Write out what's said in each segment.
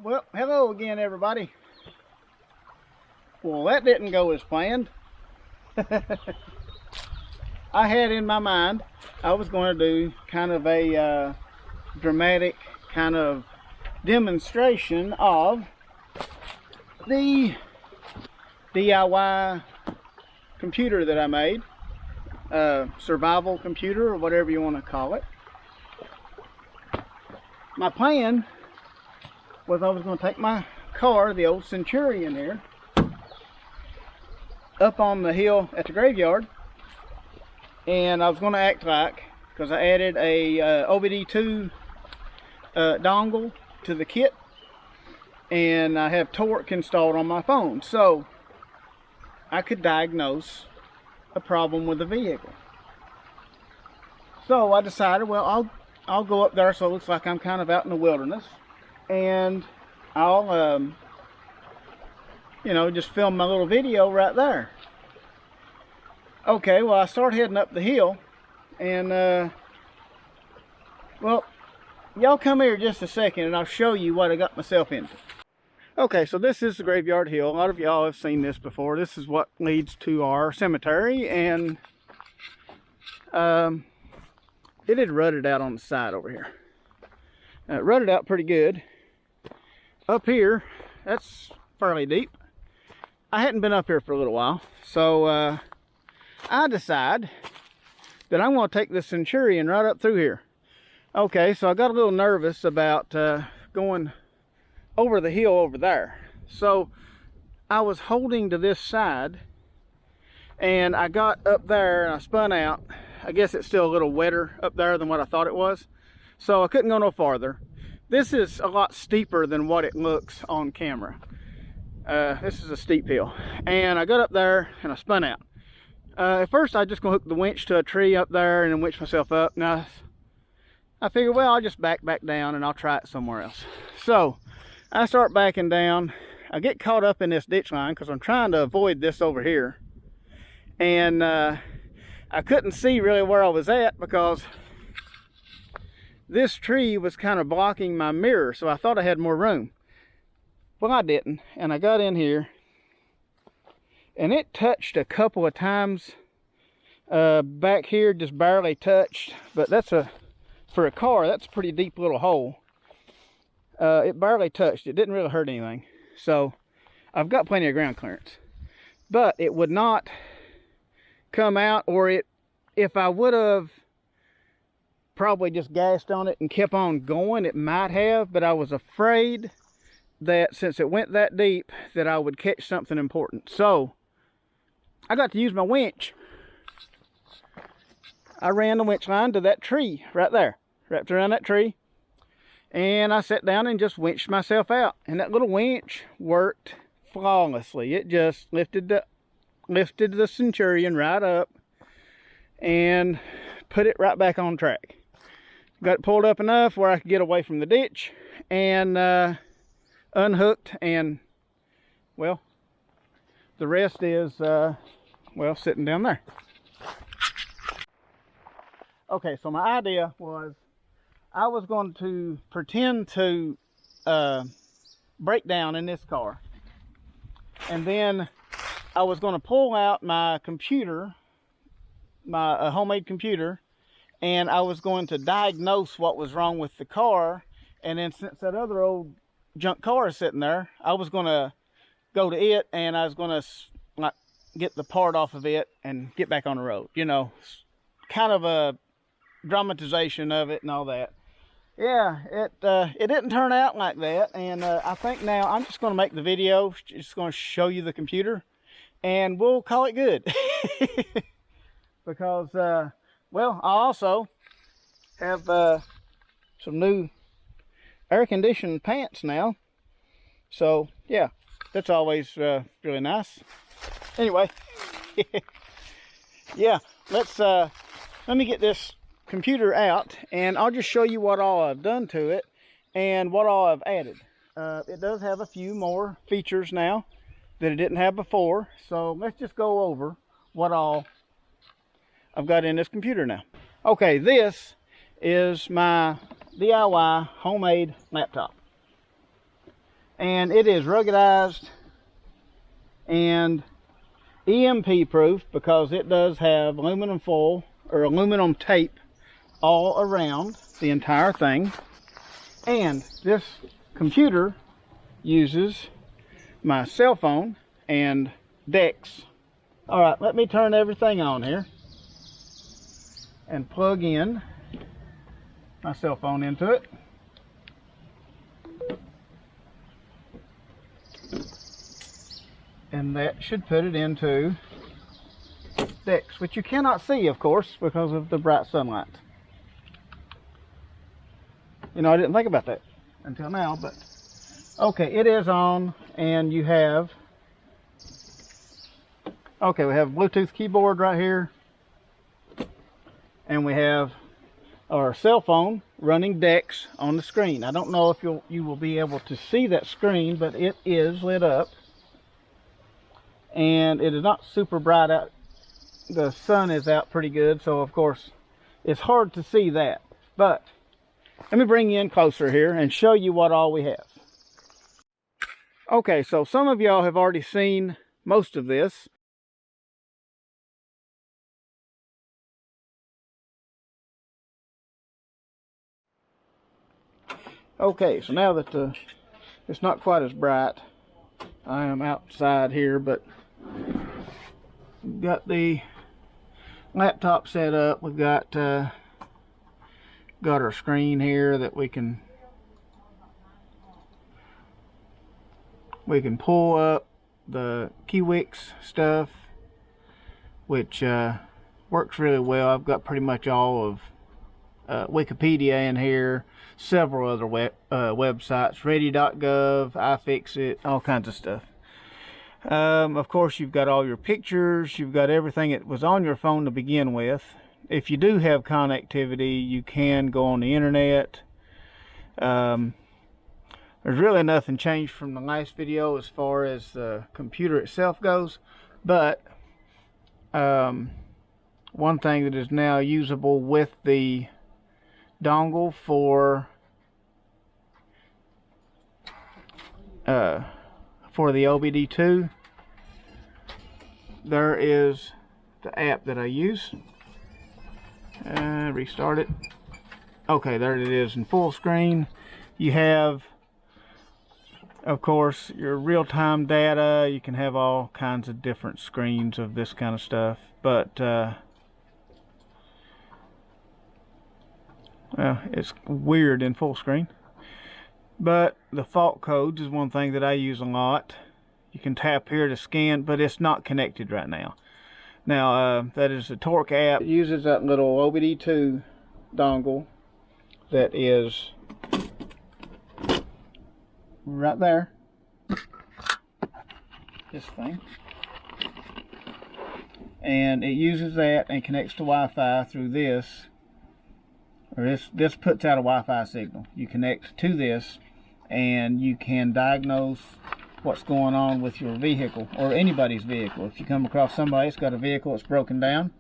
Well, hello again, everybody. Well, that didn't go as planned. I had in my mind I was going to do kind of a dramatic kind of demonstration of the DIY computer that I made, survival computer or whatever you want to call it. My plan was I was going to take my car, the old Centurion here, up on the hill at the graveyard, and I was going to act like, because I added a OBD2 dongle to the kit, and I have Torque installed on my phone, so I could diagnose a problem with the vehicle. So I decided, well, I'll go up there so it looks like I'm kind of out in the wilderness, and I'll you know, just film my little video right there. Okay, well, I start heading up the hill, and well, y'all come here just a second and I'll show you what I got myself into. Okay, so this is the Graveyard Hill. A lot of y'all have seen this before. This is what leads to our cemetery, and it had rutted out on the side over here. It rutted out pretty good. Up here, that's fairly deep. I hadn't been up here for a little while, so I decide that I'm going to take the Centurion right up through here. Okay, so I got a little nervous about going over the hill over there. So I was holding to this side, and I got up there and I spun out. I guess it's still a little wetter up there than what I thought it was, so I couldn't go no farther. This is a lot steeper than what it looks on camera. This is a steep hill, and I got up there and I spun out. At first I was just gonna hook the winch to a tree up there and then winch myself up. Now I figured, well, I'll just back down and I'll try it somewhere else. So I start backing down. I get caught up in this ditch line because I'm trying to avoid this over here, and I couldn't see really where I was at because this tree was kind of blocking my mirror, so I thought I had more room. Well, I didn't, and I got in here, and it touched a couple of times back here, just barely touched, but for a car, that's a pretty deep little hole. It barely touched. It didn't really hurt anything, so I've got plenty of ground clearance, but it would not come out, or if I would have probably just gassed on it and kept on going, it might have, but I was afraid that since it went that deep that I would catch something important. So I got to use my winch. I ran the winch line to that tree right there, wrapped around that tree, and I sat down and just winched myself out, and that little winch worked flawlessly. It just lifted the Centurion right up and put it right back on track. Got it pulled up enough where I could get away from the ditch, and unhooked, and well, the rest is well, sitting down there. Okay, so my idea was I was going to pretend to break down in this car, and then I was going to pull out my computer, my homemade computer, and I was going to diagnose what was wrong with the car. And then since that other old junk car is sitting there, I was going to go to it, and I was going to like get the part off of it and get back on the road. You know, kind of a dramatization of it and all that. Yeah, it didn't turn out like that, and I think now I'm just going to make the video, just going to show you the computer, and we'll call it good. Because well, I also have some new air-conditioned pants now, so yeah, that's always really nice. Anyway, yeah, let me get this computer out, and I'll just show you what all I've done to it and what all I've added. It does have a few more features now that it didn't have before, so let's just go over what all I've got in this computer now. Okay, this is my DIY homemade laptop. and it is ruggedized and EMP proof because it does have aluminum foil or aluminum tape all around the entire thing. And this computer uses my cell phone and DeX. All right, let me turn everything on here and plug in my cell phone into it. And that should put it into DeX, which you cannot see, of course, because of the bright sunlight. You know, I didn't think about that until now, but okay, it is on, and you have, okay, we have a Bluetooth keyboard right here, and we have our cell phone running DeX on the screen. I don't know if you will be able to see that screen, but it is lit up, and it is not super bright out. The sun is out pretty good, so of course it's hard to see that, but let me bring you in closer here and show you what all we have. Okay, so some of y'all have already seen most of this. Okay, so now that it's not quite as bright, I am outside here, but we've got the laptop set up. We've got our screen here that we can pull up the Kiwix stuff, which works really well. I've got pretty much all of Wikipedia in here, several other websites, ready.gov, iFixit, all kinds of stuff. Of course, you've got all your pictures, you've got everything that was on your phone to begin with. If you do have connectivity, you can go on the internet. There's really nothing changed from the last video as far as the computer itself goes, but one thing that is now usable with the dongle for the OBD2, there is the app that I use. Restart it. Okay, there it is in full screen. You have, of course, your real-time data. You can have all kinds of different screens of this kind of stuff, but well, it's weird in full screen. But the fault codes is one thing that I use a lot. You can tap here to scan, but it's not connected right now. Now, that is the Torque app. It uses that little OBD2 dongle that is right there. This thing. And it uses that and connects to Wi-Fi through this. Or this puts out a Wi-Fi signal. You connect to this and you can diagnose what's going on with your vehicle or anybody's vehicle. If you come across somebody that's got a vehicle that's broken down,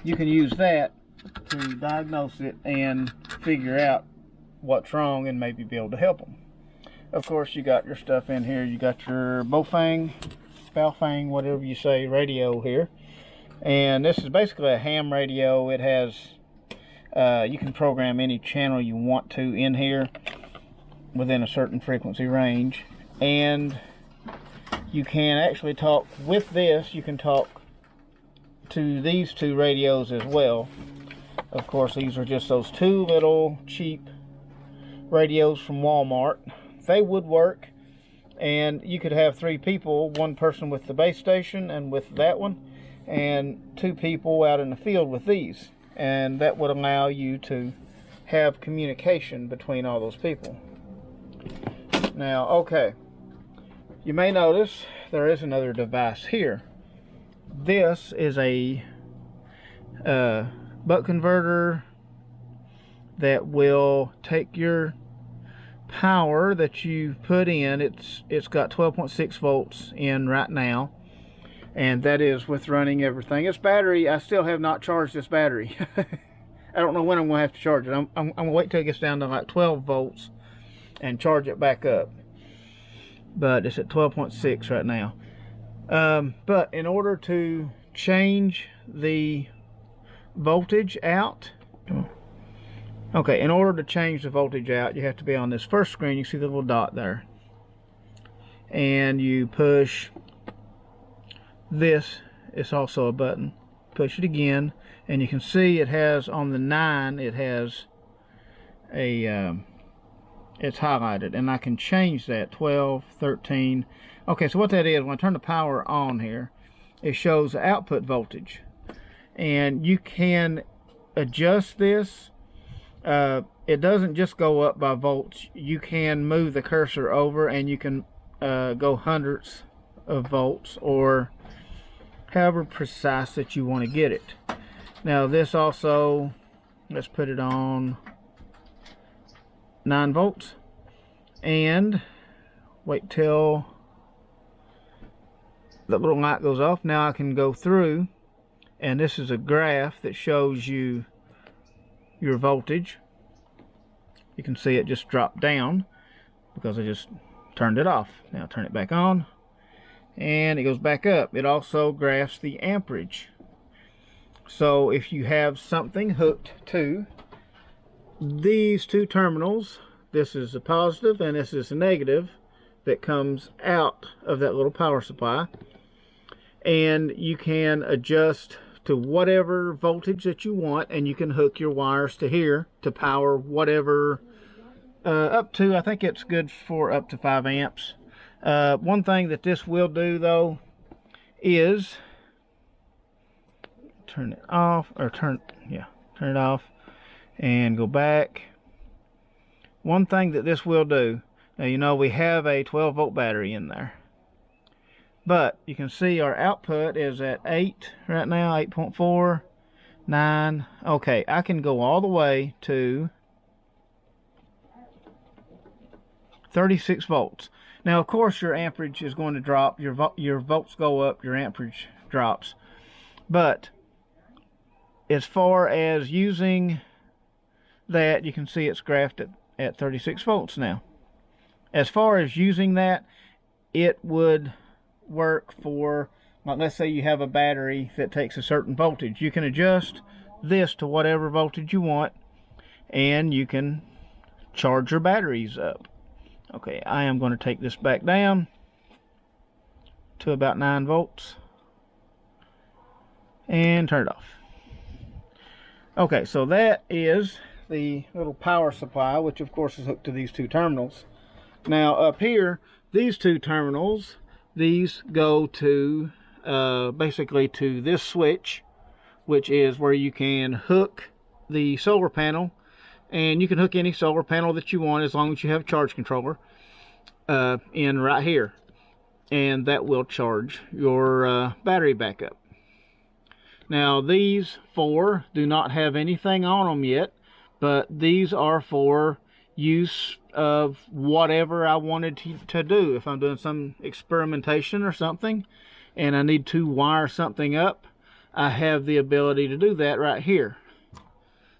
you can use that to diagnose it and figure out what's wrong and maybe be able to help them. Of course, you got your stuff in here. You got your Baofeng, whatever you say, radio here. And this is basically a ham radio. It has, you can program any channel you want to in here within a certain frequency range. And you can actually talk with this. You can talk to these two radios as well. Of course, these are just those two little cheap radios from Walmart. They would work, and you could have 3 people, one person with the base station and with that one, and 2 people out in the field with these, and that would allow you to have communication between all those people. Now, okay, you may notice there is another device here. This is a buck converter that will take your power that you put in. It's got 12.6 volts in right now, and that is with running everything. Its battery, I still have not charged this battery. I don't know when I'm gonna have to charge it. I'm gonna wait till it gets down to like 12 volts and charge it back up. but it's at 12.6 right now. But in order to change the voltage out, okay, in order to change the voltage out, you have to be on this first screen. You see the little dot there, and you push this. It's also a button. Push it again, and you can see it has on the 9, it has a it's highlighted, and I can change that. 12, 13. Okay, so what that is, when I turn the power on here, it shows the output voltage, and you can adjust this. It doesn't just go up by volts. You can move the cursor over, and you can go hundreds of volts, or however precise that you want to get it. Now this also, let's put it on 9 volts, and wait till the little light goes off. Now I can go through, and this is a graph that shows you your voltage. You can see it just dropped down because I just turned it off. Now turn it back on, and it goes back up. It also graphs the amperage. So if you have something hooked to these two terminals, this is a positive and this is a negative that comes out of that little power supply, and you can adjust to whatever voltage that you want, and you can hook your wires to here to power whatever up to, I think it's good for up to 5 amps. One thing that this will do though is turn it off, or turn it off and go back. One thing that this will do, now you know we have a 12-volt battery in there, but you can see our output is at 8 right now, 8.4, 9. Okay, I can go all the way to 36 volts. Now of course your amperage is going to drop, your volts go up, your amperage drops. But as far as using that, you can see it's graphed at 36 volts now. As far as using that, it would work for, like, let's say you have a battery that takes a certain voltage. You can adjust this to whatever voltage you want, and you can charge your batteries up. Okay, I am going to take this back down to about 9 volts and turn it off. Okay, so that is the little power supply, which of course is hooked to these two terminals. Now up here, these two terminals, these go to basically to this switch, which is where you can hook the solar panel, and you can hook any solar panel that you want as long as you have a charge controller in right here, and that will charge your battery backup. Now these 4 do not have anything on them yet, but these are for use of whatever I wanted to do. If I'm doing some experimentation or something and I need to wire something up, I have the ability to do that right here.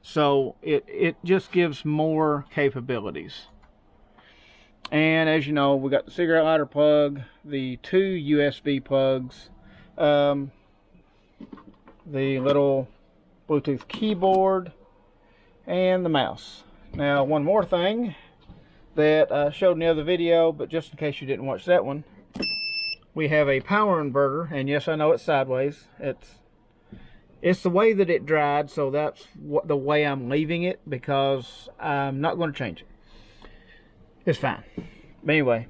So it just gives more capabilities. And as you know, we got the cigarette lighter plug, the 2 USB plugs, the little Bluetooth keyboard, and the mouse. Now one more thing that I showed in the other video, but just in case you didn't watch that one, we have a power inverter, and yes, I know it's sideways. It's the way that it dried, so that's the way I'm leaving it, because I'm not going to change it. It's fine. But anyway,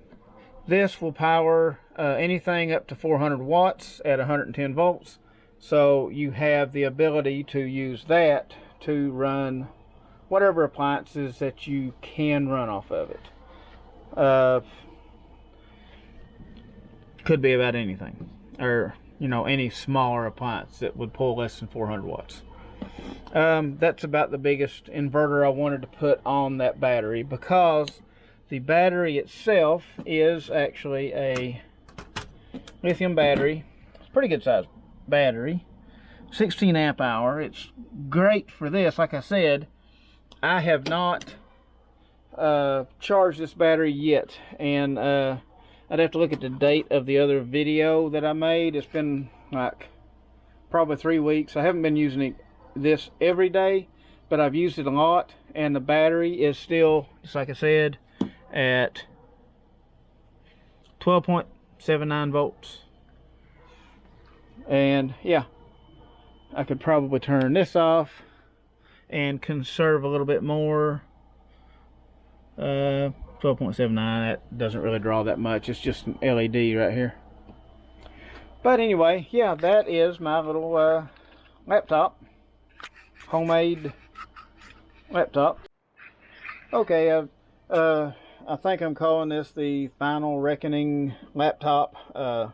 this will power anything up to 400 watts at 110 volts. So you have the ability to use that to run whatever appliances that you can run off of it. Could be about anything, or you know, any smaller appliance that would pull less than 400 watts. That's about the biggest inverter I wanted to put on that battery, because the battery itself is actually a lithium battery. It's a pretty good size battery, 16 amp hour. It's great for this. Like I said, I have not charged this battery yet, and I'd have to look at the date of the other video that I made. It's been like probably 3 weeks. I haven't been using this every day, but I've used it a lot, and the battery is still, just like I said, at 12.79 volts. And yeah, I could probably turn this off and conserve a little bit more. 12.79, that doesn't really draw that much. It's just an LED right here. But anyway, yeah, that is my little laptop, homemade laptop. Okay, I think I'm calling this the Final Reckoning laptop. I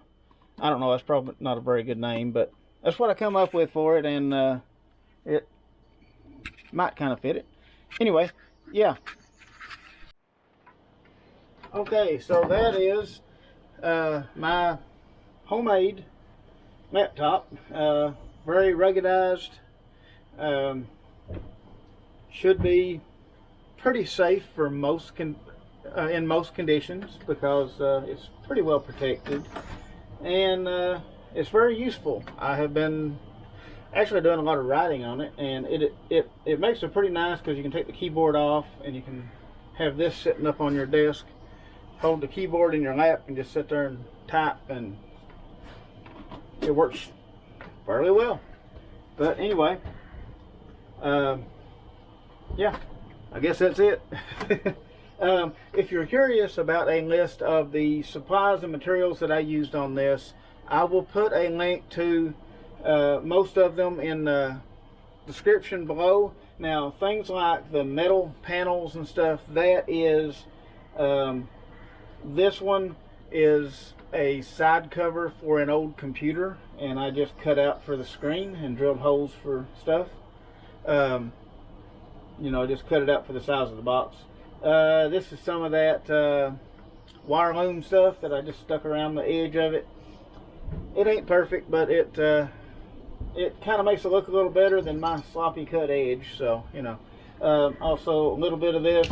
don't know, that's probably not a very good name, but that's what I come up with for it, and it might kind of fit it. Anyway, yeah. Okay, so that is my homemade laptop. Very ruggedized. Should be pretty safe for most in most conditions, because it's pretty well protected, and it's very useful. I have been actually doing a lot of writing on it, and it makes it pretty nice because you can take the keyboard off and you can have this sitting up on your desk, hold the keyboard in your lap, and just sit there and type, and it works fairly well. But anyway, yeah, I guess that's it. If you're curious about a list of the supplies and materials that I used on this, I will put a link to most of them in the description below. Now, things like the metal panels and stuff, that is this one is a side cover for an old computer, and I just cut out for the screen and drilled holes for stuff. You know, just cut it out for the size of the box. This is some of that wire loom stuff that I just stuck around the edge of it. It ain't perfect, but it kind of makes it look a little better than my sloppy cut edge, so you know. Also a little bit of this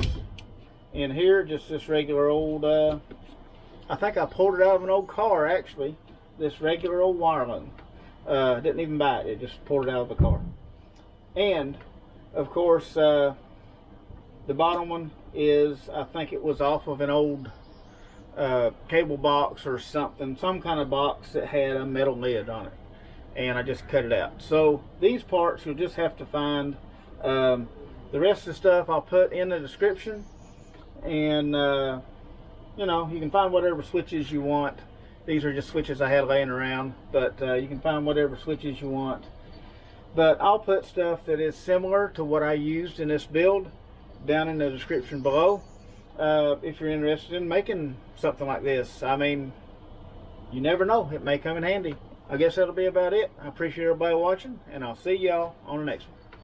in here, just this regular old, I think I pulled it out of an old car actually, this regular old wire loom. Didn't even buy it, it just pulled it out of the car. And of course the bottom one is, I think it was off of an old cable box or something, some kind of box that had a metal lid on it, and I just cut it out. So these parts you'll just have to find. The rest of the stuff I'll put in the description, and you know, you can find whatever switches you want. These are just switches I had laying around, but you can find whatever switches you want. But I'll put stuff that is similar to what I used in this build down in the description below, if you're interested in making something like this. I mean, you never know, it may come in handy. I guess that'll be about it. I appreciate everybody watching, and I'll see y'all on the next one.